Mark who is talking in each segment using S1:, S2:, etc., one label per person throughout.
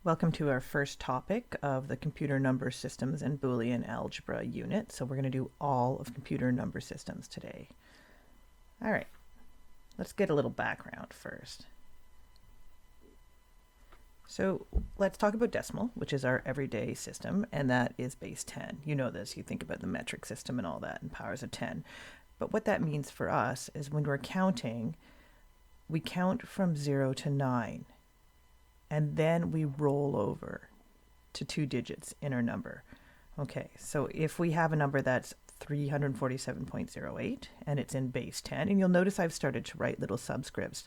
S1: Welcome to our first topic of the Computer Number Systems and Boolean Algebra unit. So we're going to do all of computer number systems today. All right, let's get a little background first. So let's talk about decimal, which is our everyday system, and that is base 10. You know this, you think about the metric system and all that, and powers of 10. But what that means for us is when we're counting, we count from 0 to 9. And then we roll over to 2 digits in our number. Okay, so if we have a number that's 347.08 and it's in base 10, and you'll notice I've started to write little subscripts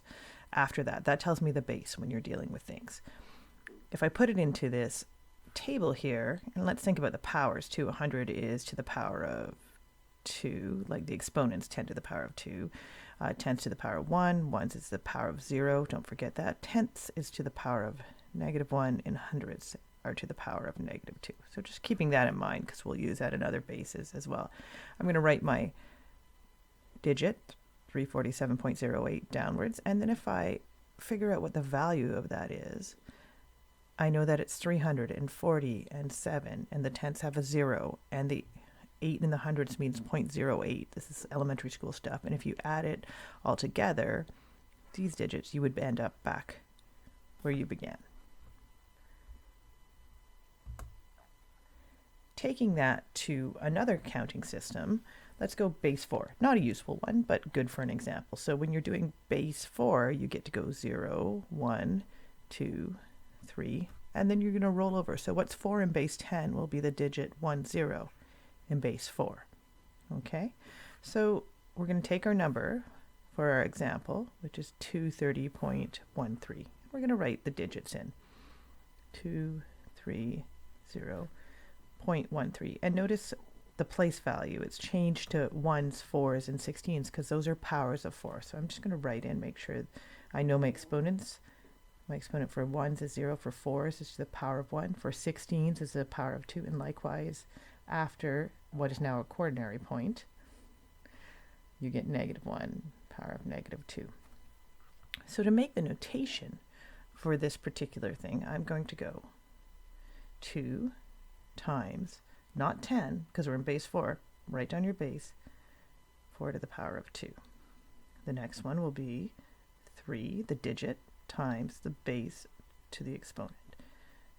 S1: after that. That tells me the base when you're dealing with things. If I put it into this table here, and let's think about the powers too. 100 is to the power of 2, like the exponents 10 to the power of 2. Tenths to the power of 1, ones is the power of 0, don't forget that. Tenths is to the power of -1, and hundreds are to the power of -2. So just keeping that in mind because we'll use that in other bases as well. I'm going to write my digit, 347.08, downwards, and then if I figure out what the value of that is, I know that it's 347, and the tenths have a 0, and the 8 in the hundreds means 0.08. This is elementary school stuff. And if you add it all together, these digits, you would end up back where you began. Taking that to another counting system, let's go base 4. Not a useful one, but good for an example. So when you're doing base 4, you get to go 0, 1, 2, 3, and then you're going to roll over. So what's 4 in base 10 will be the digit 10 in base 4. Okay, so we're going to take our number for our example, which is 230.13. We're going to write the digits in 230.13, and notice the place value. It's changed to 1s, 4s, and 16s because those are powers of 4. So I'm just going to write in, make sure I know my exponents. My exponent for 1s is 0, for 4s is to the power of 1, for 16s is the power of 2, and likewise after what is now a quaternary point, you get -1, power of -2. So to make the notation for this particular thing, I'm going to go 2 times, not 10, because we're in base 4, write down your base, 4 to the power of 2. The next one will be 3, the digit, times the base to the exponent.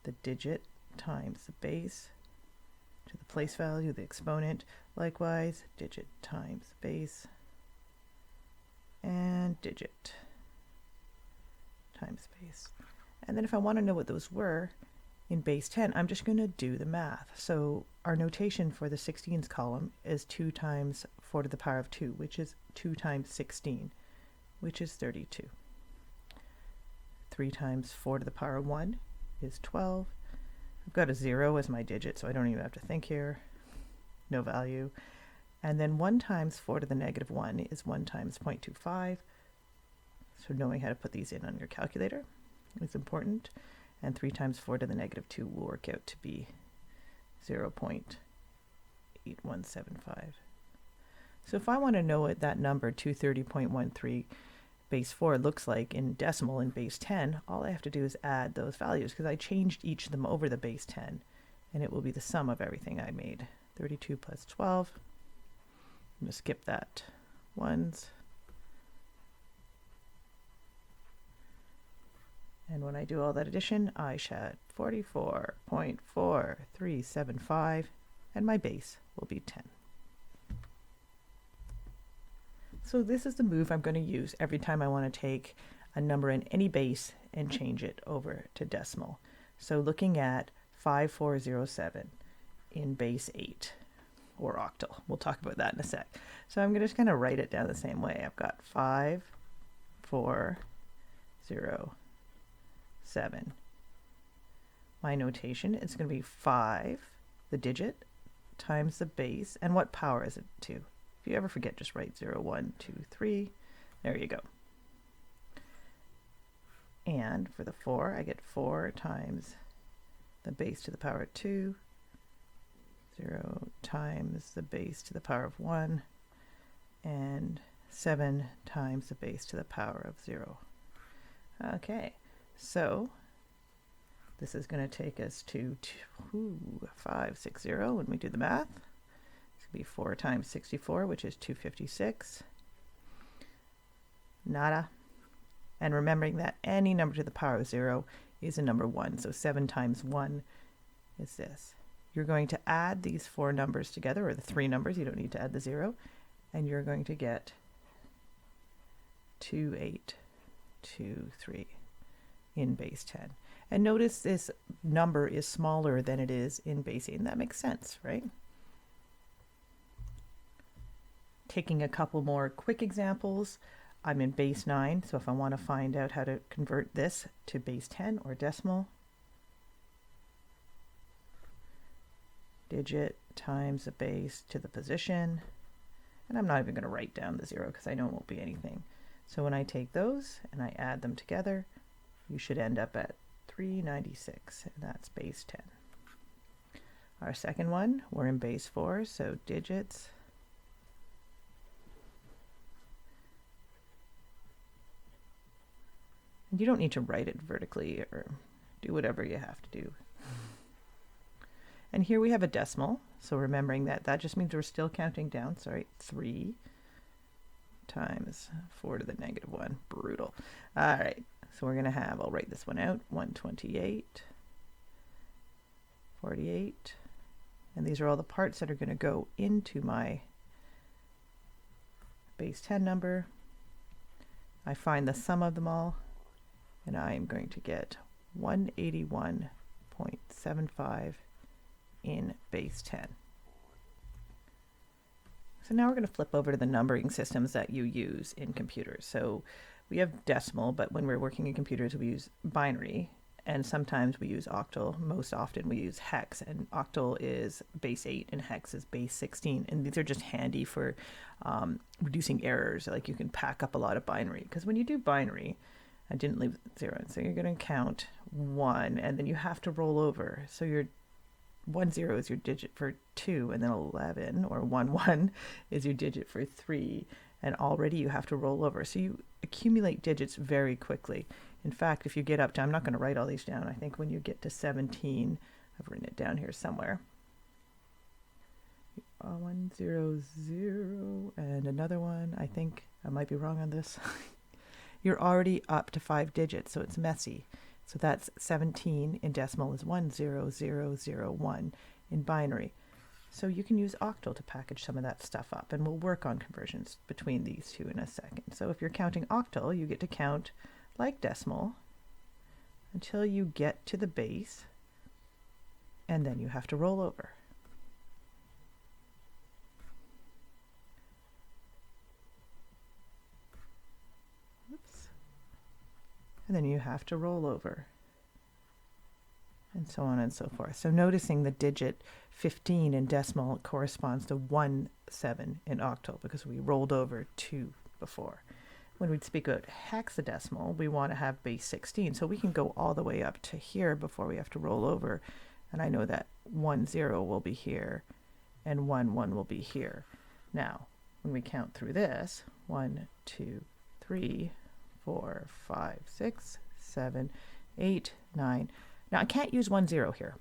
S1: The digit times the base to the place value, the exponent, likewise, digit times base, and digit times base. And then if I want to know what those were in base 10, I'm just going to do the math. So our notation for the 16s column is 2 times 4 to the power of 2, which is 2 times 16, which is 32. 3 times 4 to the power of 1 is 12. I've got a 0 as my digit, so I don't even have to think here. No value. And then 1 times 4 to the -1 is 1 times 0.25. So knowing how to put these in on your calculator is important. And 3 times 4 to the -2 will work out to be 0.8175. So if I want to know what that number, 230.13, base 4 looks like in decimal in base 10, all I have to do is add those values because I changed each of them over the base 10, and it will be the sum of everything I made. 32 plus 12. I'm going to skip that ones. And when I do all that addition, I should 44.4375, and my base will be 10. So this is the move I'm going to use every time I want to take a number in any base and change it over to decimal. So looking at 5407 in base 8, or octal. We'll talk about that in a sec. So I'm just going to write it down the same way. I've got 5407. My notation is going to be 5, the digit, times the base, and what power is it to? If you ever forget, just write 0, 1, 2, 3. There you go. And for the 4, I get 4 times the base to the power of 2, 0 times the base to the power of 1, and 7 times the base to the power of 0. Okay, so This is going to take us to 2560 when we do the math. It's going to be 4 times 64, which is 256. Nada. And remembering that any number to the power of 0 is a number 1. So 7 times 1 is this. You're going to add these 4 numbers together, or the 3 numbers. You don't need to add the 0. And you're going to get 2823 in base 10. And notice this number is smaller than it is in base 8. And that makes sense, right? Taking a couple more quick examples. I'm in base 9, so if I want to find out how to convert this to base 10 or decimal, digit times the base to the position. And I'm not even going to write down the 0 because I know it won't be anything. So when I take those and I add them together, you should end up at 396, and that's base 10. Our second one, we're in base 4, so digits and you don't need to write it vertically or do whatever you have to do. And here we have a decimal, so remembering that that just means we're still counting down. Sorry, 3 times 4 to the negative 1. Brutal. All right, so we're going to have, I'll write this one out, 128, 48, and these are all the parts that are going to go into my base 10 number. I find the sum of them all, and I am going to get 181.75 in base 10. So now we're going to flip over to the numbering systems that you use in computers. So we have decimal, but when we're working in computers, we use binary, and sometimes we use octal. Most often we use hex, and octal is base 8 and hex is base 16. And these are just handy for reducing errors. Like you can pack up a lot of binary, because when you do binary, I didn't leave 0, so you're going to count 1, and then you have to roll over. So your 10 is your digit for 2, and then 11 or 11 is your digit for 3, and already you have to roll over. So you accumulate digits very quickly. In fact, if you get up to, I'm not going to write all these down, I think when you get to 17, I've written it down here somewhere. 100 and another one, I think I might be wrong on this. You're already up to 5 digits, so it's messy. So that's 17 in decimal is 10001 in binary. So you can use octal to package some of that stuff up, and we'll work on conversions between these two in a second. So if you're counting octal, you get to count like decimal until you get to the base, and then you have to roll over. And then you have to roll over, and so on and so forth. So noticing the digit 15 in decimal corresponds to 17 in octal because we rolled over 2 before. When we speak about hexadecimal, we want to have base 16, so we can go all the way up to here before we have to roll over. And I know that 10 will be here and 11 will be here. Now, when we count through this, 1, 2, 3, 4, 5, 6, 7, 8, 9. Now I can't use 10 here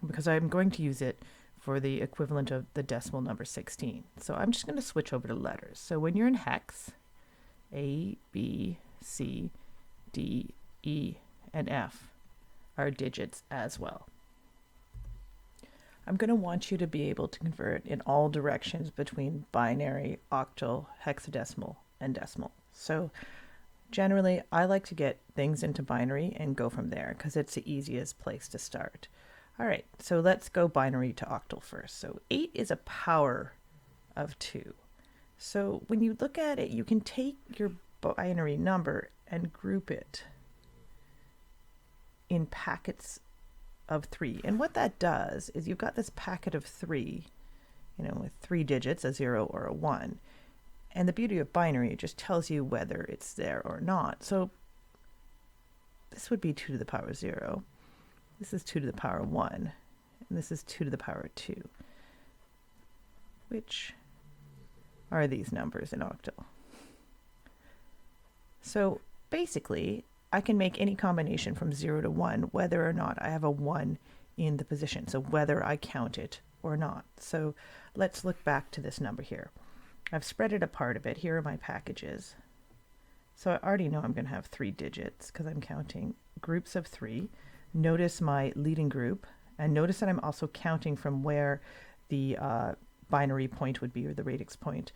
S1: because I'm going to use it for the equivalent of the decimal number 16. So I'm just going to switch over to letters. So when you're in hex, A, B, C, D, E, and F are digits as well. I'm going to want you to be able to convert in all directions between binary, octal, hexadecimal, and decimal. So generally, I like to get things into binary and go from there because it's the easiest place to start. All right, so let's go binary to octal first. So 8 is a power of 2. So when you look at it, you can take your binary number and group it in packets of 3. And what that does is you've got this packet of 3, with 3 digits, a 0 or a 1. And the beauty of binary, it just tells you whether it's there or not. So this would be 2 to the power 0. This is 2 to the power 1. And this is 2 to the power 2. Which are these numbers in octal? So basically, I can make any combination from 0 to 1, whether or not I have a 1 in the position. So whether I count it or not. So let's look back to this number here. I've spread it apart a bit. Here are my packages. So I already know I'm going to have 3 digits because I'm counting groups of 3. Notice my leading group, and notice that I'm also counting from where the binary point would be, or the radix point.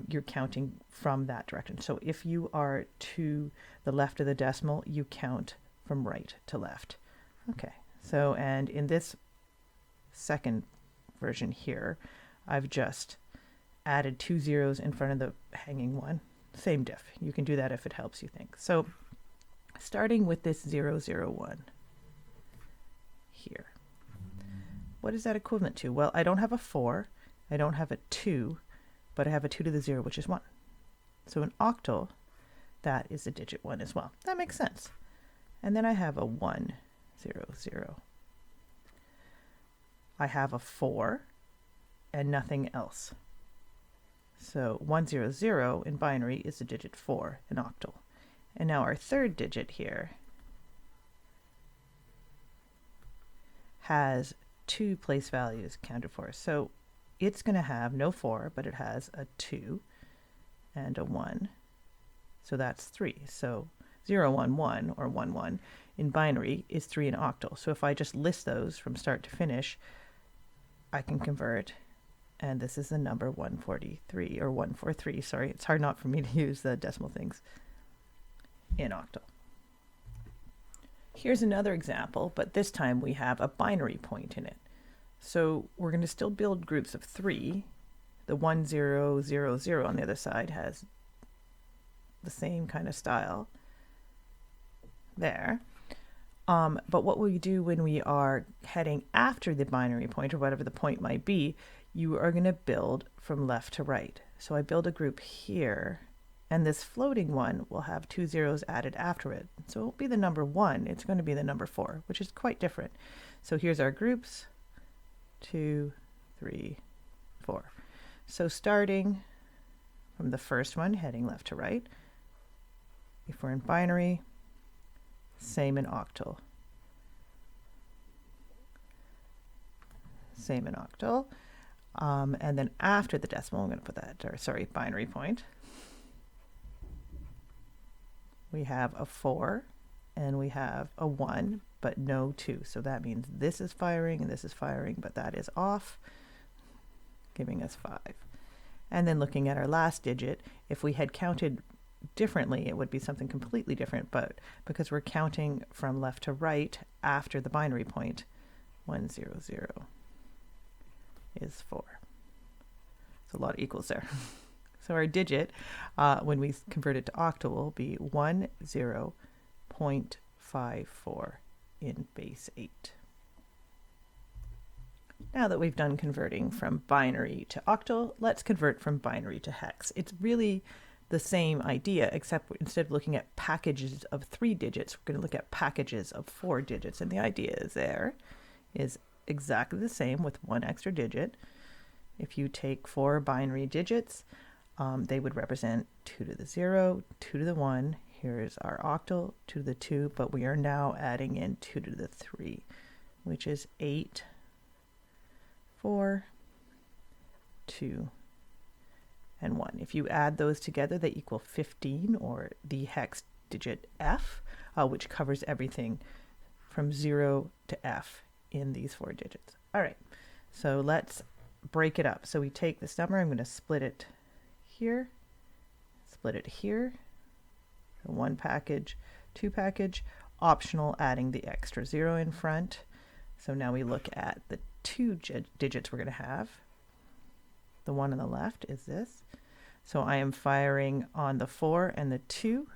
S1: You're counting from that direction. So if you are to the left of the decimal, you count from right to left. Okay, so and in this second version here, I've just added 2 zeros in front of the hanging one. Same diff. You can do that if it helps you think. So starting with this 0, 0, 1 here. What is that equivalent to? Well, I don't have a 4, I don't have a 2, but I have a 2 to the 0, which is 1. So in octal, that is the digit 1 as well. That makes sense. And then I have a 1, 0, 0. I have a 4 and nothing else. So 1, 0, 0 in binary is the digit 4 in octal. And now our third digit here has 2 place values counted for. So it's going to have no 4, but it has a 2 and a 1. So that's 3. So 0, 1, 1 or 1, 1 in binary is 3 in octal. So if I just list those from start to finish, I can convert. And this is the number 143 or 143. Sorry, it's hard not for me to use the decimal things in octal. Here's another example, but this time we have a binary point in it. So we're going to still build groups of 3. The 1, 0, 0, 0 on the other side has the same kind of style there. But what we do when we are heading after the binary point, or whatever the point might be, you are going to build from left to right. So I build a group here, and this floating one will have 2 zeros added after it. So it won't be the number 1, it's going to be the number 4, which is quite different. So here's our groups, 2, 3, 4. So starting from the first one, heading left to right. If we're in binary, same in octal. Same in octal. And then after the decimal, I'm going to put that, or sorry, binary point. We have a 4 and we have a 1, but no 2. So that means this is firing and this is firing, but that is off, giving us 5. And then looking at our last digit, if we had counted differently, it would be something completely different, but because we're counting from left to right after the binary point, 1, 0, 0 is 4. So a lot of equals there. So our digit, when we convert it to octal, will be 10.54 in base 8. Now that we've done converting from binary to octal, let's convert from binary to hex. It's really the same idea, except instead of looking at packages of 3 digits, we're going to look at packages of 4 digits. And the idea is exactly the same with 1 extra digit. If you take 4 binary digits, they would represent 2 to the 0, 2 to the 1. Here's our octal, 2 to the 2, but we are now adding in 2 to the 3, which is 8, 4, 2, and 1. If you add those together, they equal 15, or the hex digit F, which covers everything from 0 to F in these 4 digits. All right, so let's break it up. So we take this number, I'm going to split it here, split it here, so 1 package, 2 package, optional adding the extra 0 in front. So now we look at the 2 digits we're going to have. The one on the left is this. So I am firing on the 4 and the 2.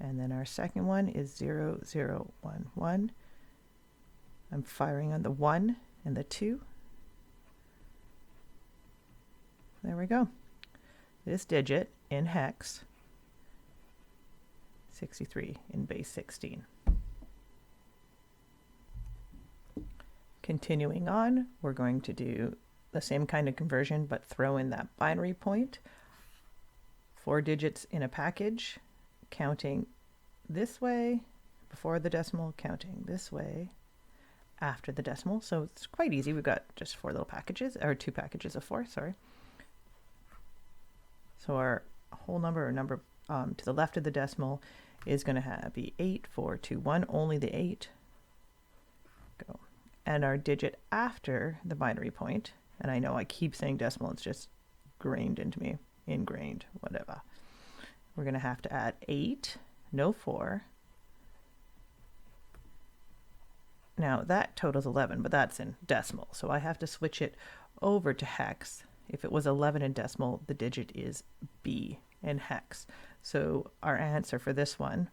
S1: And then our second one is 0, 0, 1, 1. I'm firing on the 1 and the 2. There we go. This digit in hex, 63 in base 16. Continuing on, we're going to do the same kind of conversion, but throw in that binary point. 4 digits in a package, counting this way before the decimal, counting this way after the decimal. So it's quite easy. We've got just 4 little packages, or 2 packages of 4, sorry. So our whole number, or number to the left of the decimal, is going to be 8, 4, 2, 1, only the 8. Go. And our digit after the binary point, and I know I keep saying decimal, it's just grained into me, ingrained, whatever. We're going to have to add 8, no 4. Now that totals 11, but that's in decimal, so I have to switch it over to hex. If it was 11 in decimal, the digit is B in hex. So our answer for this one,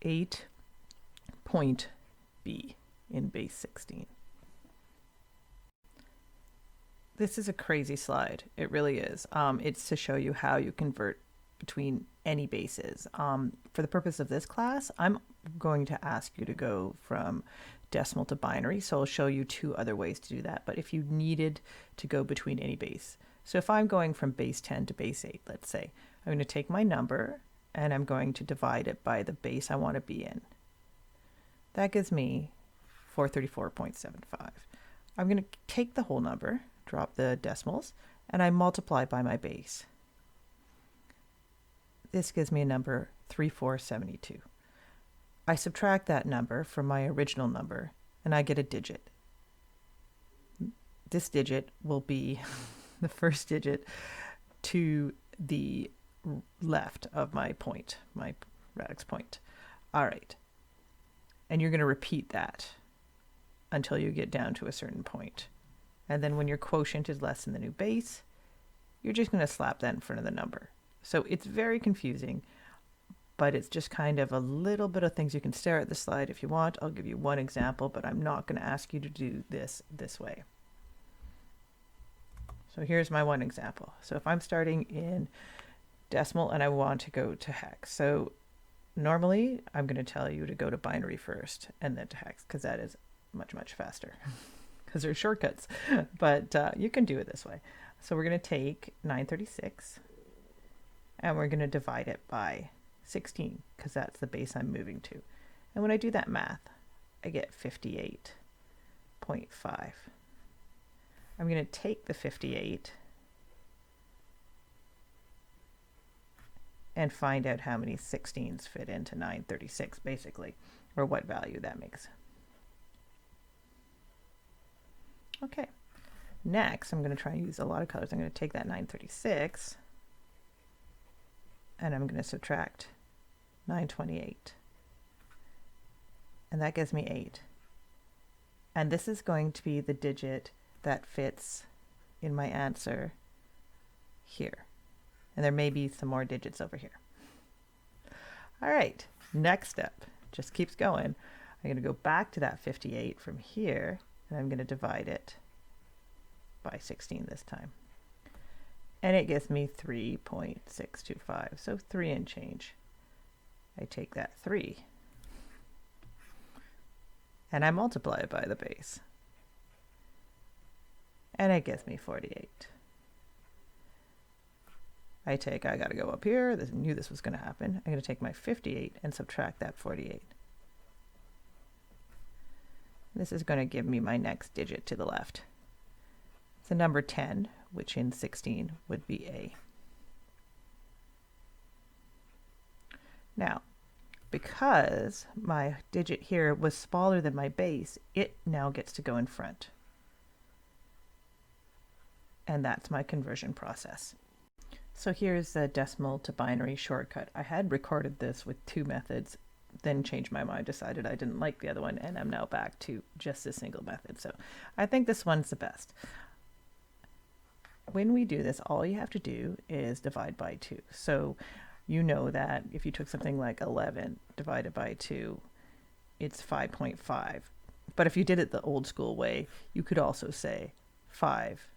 S1: 8 point B in base 16. This is a crazy slide. It really is. It's to show you how you convert between any bases. For the purpose of this class, I'm going to ask you to go from decimal to binary. So I'll show you 2 other ways to do that. But if you needed to go between any base, so if I'm going from base 10 to base 8, let's say, I'm going to take my number and I'm going to divide it by the base I want to be in. That gives me 434.75. I'm going to take the whole number, drop the decimals, and I multiply by my base. This gives me a number 3472. I subtract that number from my original number and I get a digit. This digit will be the first digit to the left of my point, my radix point. All right. And you're going to repeat that until you get down to a certain point. And then when your quotient is less than the new base, you're just going to slap that in front of the number. So it's very confusing, but it's just kind of a little bit of things. You can stare at the slide if you want. I'll give you one example, but I'm not going to ask you to do this way. So here's my one example. So if I'm starting in decimal and I want to go to hex. So normally I'm going to tell you to go to binary first and then to hex, because that is much, much faster because there's shortcuts, but you can do it this way. So we're going to take 936 and we're going to divide it by 16 because that's the base I'm moving to. And when I do that math, I get 58.5. I'm going to take the 58 and find out how many 16s fit into 936 basically, or what value that makes. Okay, next I'm going to try and use a lot of colors. I'm going to take that 936 and I'm going to subtract 928. And that gives me 8. And this is going to be the digit that fits in my answer here. And there may be some more digits over here. All right, next step, just keeps going. I'm going to go back to that 58 from here, and I'm going to divide it by 16 this time. And it gives me 3.625, so 3 and change. I take that 3, and I multiply it by the base. And it gives me 48. I got to go up here. I knew this was going to happen. I'm going to take my 58 and subtract that 48. This is going to give me my next digit to the left. It's the number 10, which in 16 would be A. Now, because my digit here was smaller than my base, it now gets to go in front. And that's my conversion process. So here's the decimal to binary shortcut. I had recorded this with 2 methods, then changed my mind, decided I didn't like the other one, and I'm now back to just a single method. So I think this one's the best. When we do this, all you have to do is divide by 2. So you know that if you took something like 11 divided by 2, it's 5.5. But if you did it the old school way, you could also say 5,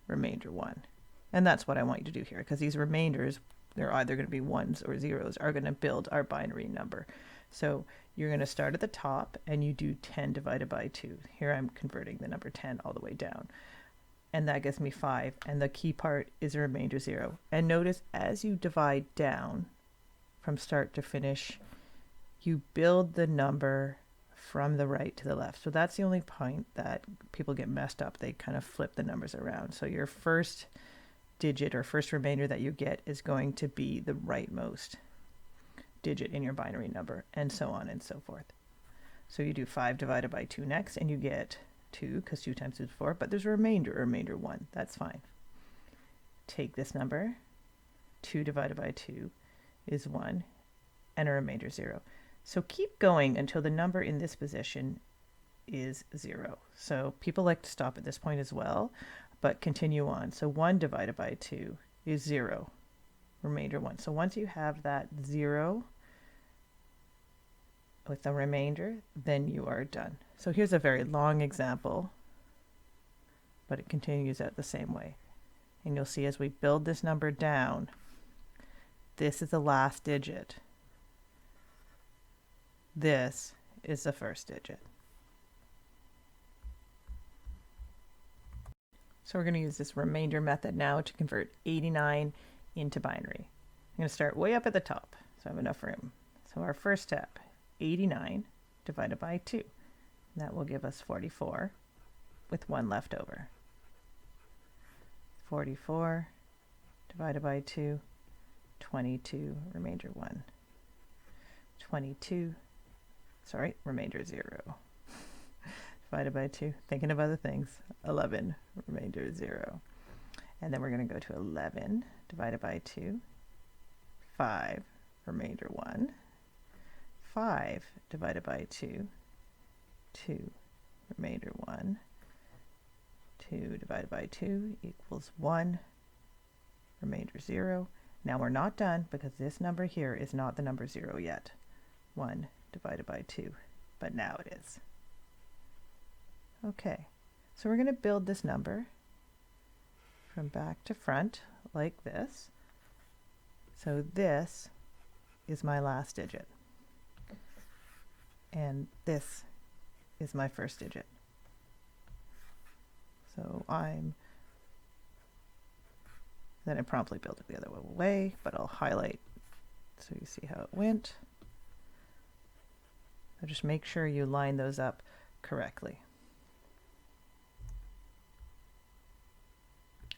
S1: remainder 1. And that's what I want you to do here, because these remainders, they're either going to be 1s or 0s, are going to build our binary number. So you're going to start at the top and you do 10 divided by 2. Here I'm converting the number 10 all the way down. and that gives me 5, and the key part is a remainder 0. And notice as you divide down from start to finish, you build the number from the right to the left. So that's the only point that people get messed up. They kind of flip the numbers around. So your first digit or first remainder that you get is going to be the rightmost digit in your binary number, and so on and so forth. So you do 5 divided by 2 next, and you get 2, because 2 times 2 is 4, but there's a remainder 1. That's fine. Take this number, 2 divided by 2 is 1, and a remainder 0. So keep going until the number in this position is 0. So people like to stop at this point as well, but continue on. So 1 divided by 2 is 0, remainder 1. So once you have that 0 with the remainder, then you are done. So here's a very long example, but it continues out the same way. And you'll see as we build this number down, this is the last digit. This is the first digit. So we're going to use this remainder method now to convert 89 into binary. I'm going to start way up at the top, so I have enough room. So our first step, 89 divided by 2. That will give us 44 with 1 left over. 44 divided by 2, 22, remainder 1. 22, sorry, remainder 0. Divided by 2, thinking of other things, 11, remainder 0. And then we're going to go to 11 divided by 2, 5, remainder 1. 5 divided by 2, 2, remainder 1. 2 divided by 2 equals 1, remainder 0. Now we're not done because this number here is not the number 0 yet. 1 divided by 2, but now it is. Okay, so we're going to build this number from back to front like this. So this is my last digit, and this is my first digit. So then I promptly build it the other way, but I'll highlight so you see how it went. So just make sure you line those up correctly.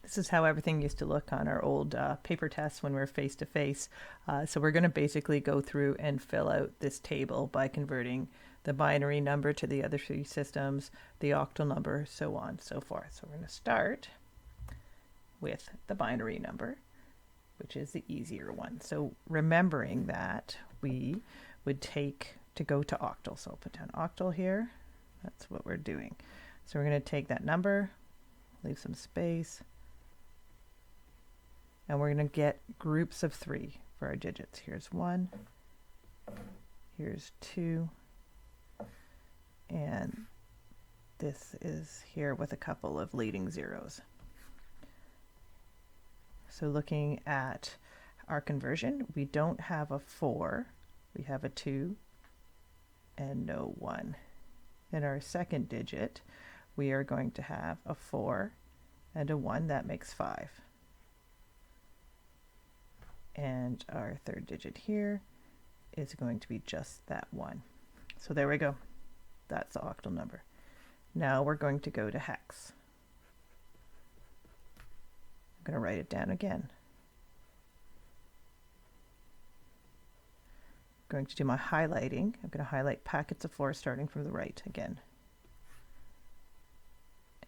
S1: This is how everything used to look on our old paper tests when we were face-to-face. So we're going to basically go through and fill out this table by converting the binary number to the other 3 systems, the octal number, so on and so forth. So we're going to start with the binary number, which is the easier one. So remembering that we would take to go to octal. So I'll put down octal here. That's what we're doing. So we're going to take that number, leave some space, and we're going to get groups of 3 for our digits. Here's 1, here's 2, and this is here with a couple of leading zeros. So looking at our conversion, we don't have a 4, we have a 2, and no 1. In our second digit, we are going to have a 4 and a 1, that makes 5. And our third digit here is going to be just that 1. So there we go. That's the octal number. Now we're going to go to hex. I'm going to write it down again. I'm going to do my highlighting. I'm going to highlight packets of 4 starting from the right again.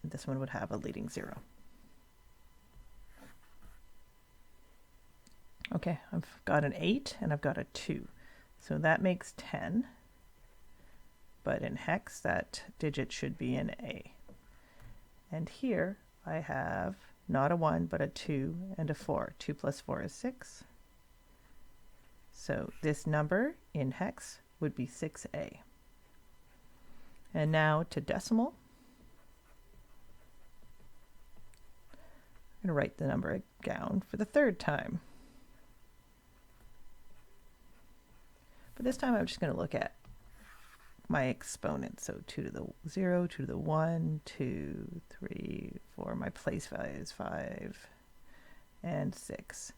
S1: And this one would have a leading 0. Okay, I've got an 8 and I've got a 2. So that makes 10. But in hex, that digit should be an A. And here I have not a 1, but a 2 and a 4. 2 plus 4 is 6. So this number in hex would be 6A. And now to decimal. I'm going to write the number down for the 3rd time. But this time I'm just going to look at my exponents. So 2 to the 0, 2 to the 1, 2, 3, 4. My place value is 5 and 6.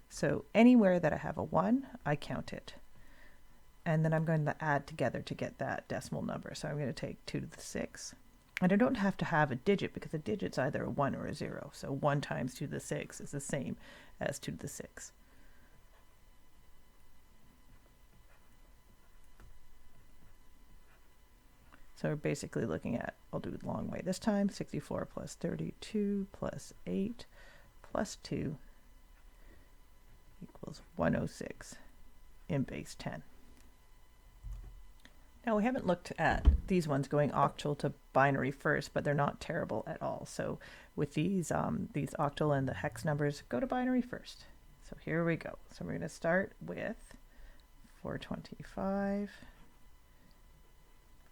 S1: So anywhere that I have a 1, I count it. And then I'm going to add together to get that decimal number. So I'm going to take 2 to the 6. And I don't have to have a digit because a digit's either a 1 or a 0. So 1 times 2 to the 6 is the same as 2 to the 6. So we're basically looking at, I'll do it the long way this time, 64 plus 32 plus 8 plus 2 equals 106 in base 10. Now we haven't looked at these ones going octal to binary first, but they're not terrible at all. So with these octal and the hex numbers, go to binary first. So here we go. So we're going to start with 425,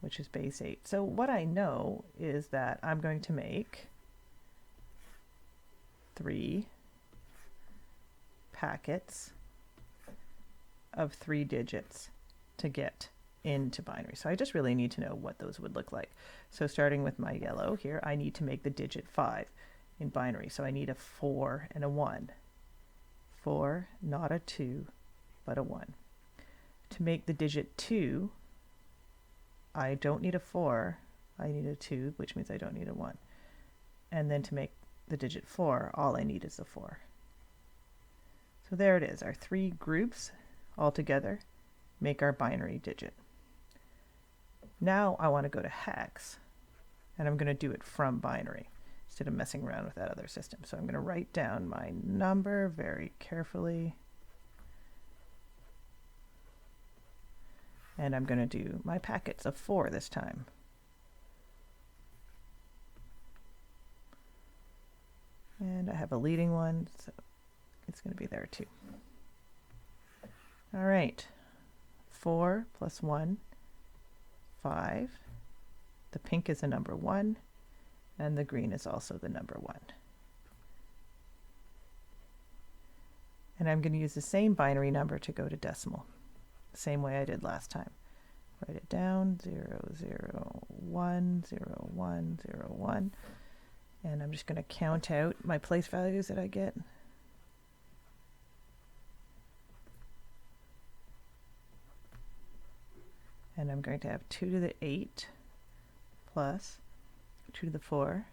S1: which is base 8. So what I know is that I'm going to make 3 packets of 3 digits to get into binary. So I just really need to know what those would look like. So starting with my yellow here, I need to make the digit 5 in binary. So I need a 4 and a 1. 4, not a 2, but a 1. To make the digit 2, I don't need a 4, I need a 2, which means I don't need a 1. And then to make the digit 4, all I need is a 4. So there it is, our 3 groups all together make our binary digit. Now I want to go to hex, and I'm going to do it from binary instead of messing around with that other system. So I'm going to write down my number very carefully. And I'm going to do my packets of 4 this time. And I have a leading one, so it's going to be there too. All right, 4 plus 1, 5. The pink is the number 1, and the green is also the number 1. And I'm going to use the same binary number to go to decimal, the same way I did last time. Write it down, 0, 0, 1, 0, 1, 0, 1. And I'm just going to count out my place values that I get. And I'm going to have 2 to the 8 plus 2 to the 4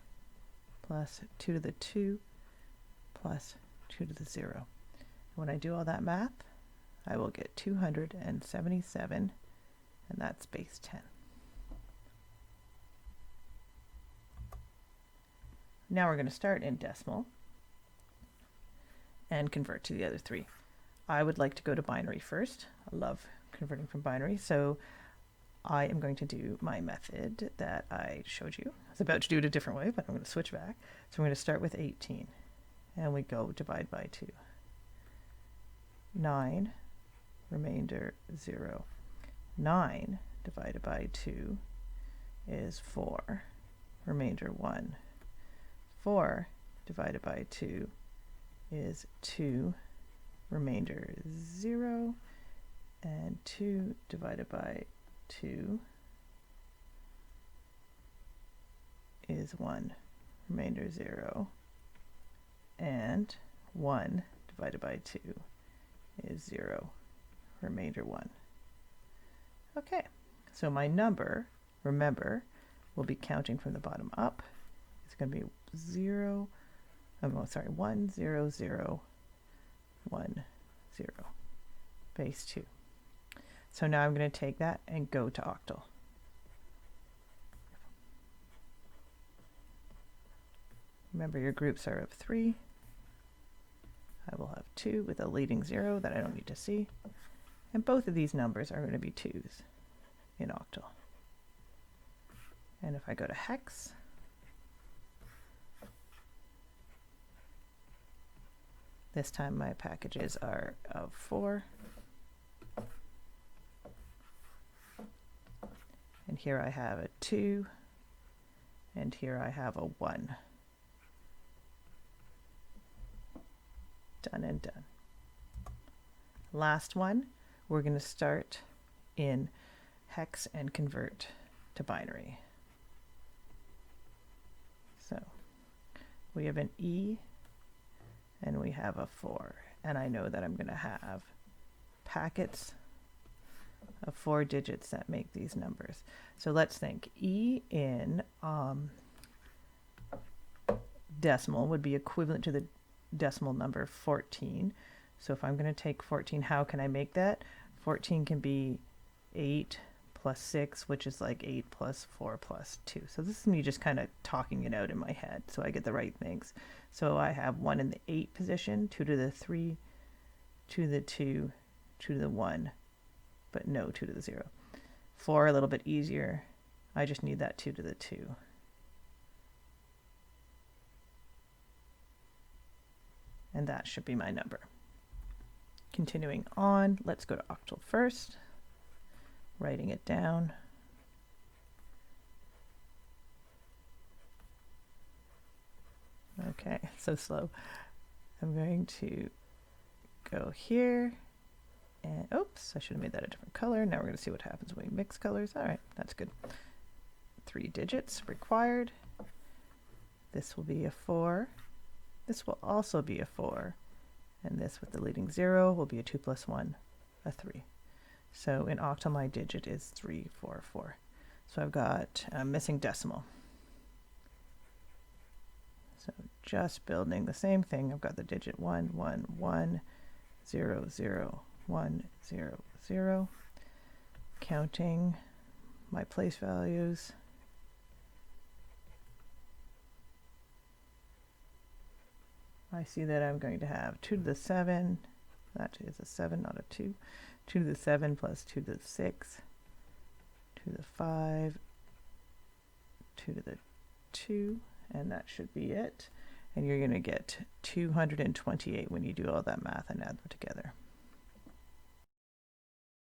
S1: plus 2 to the 2 plus 2 to the 0. When I do all that math, I will get 277, and that's base 10. Now we're going to start in decimal and convert to the other 3. I would like to go to binary first. I love converting from binary, so I am going to do my method that I showed you. I was about to do it a different way, but I'm going to switch back. So I'm going to start with 18, and we go divide by 2. 9, remainder 0. 9 divided by 2 is 4, remainder 1. 4 divided by 2 is 2, remainder 0. And 2 divided by 2 is 1, remainder 0. And 1 divided by 2 is 0, remainder 1. Okay, so my number, remember, will be counting from the bottom up. It's going to be 1, 0, 0, 1, 0, base 2. So now I'm going to take that and go to octal. Remember, your groups are of 3. I will have 2 with a leading 0 that I don't need to see. And both of these numbers are going to be 2s in octal. And if I go to hex, this time my packages are of 4. And here I have a 2, and here I have a 1. Done and done. Last one, we're going to start in hex and convert to binary. So we have an E and we have a 4, and I know that I'm going to have packets of 4 digits that make these numbers. So let's think. E in decimal would be equivalent to the decimal number 14. So if I'm going to take 14, how can I make that? 14 can be 8 plus 6, which is like 8 plus 4 plus 2. So this is me just kind of talking it out in my head so I get the right things. So I have 1 in the 8 position, 2 to the 3, 2 to the 2, 2 to the 1, but no 2 to the 0. 4 a little bit easier. I just need that 2 to the 2. And that should be my number. Continuing on, let's go to octal first. Writing it down. Okay, so slow. I'm going to go here and oops, I should have made that a different color. Now we're going to see what happens when we mix colors. All right, that's good. 3 digits required. This will be a 4. This will also be a 4. And this with the leading 0 will be a 2 plus 1, a 3. So in octal, my digit is 344. So I've got a missing decimal. So just building the same thing. I've got the digit 1, 1, 1, 0, 0, 1, 0, 0. Counting my place values. I see that I'm going to have 2 to the 7. That is a 7, not a 2. 2 to the 7 plus 2 to the 6. 2 to the 5. 2 to the 2. And that should be it. And you're going to get 228 when you do all that math and add them together.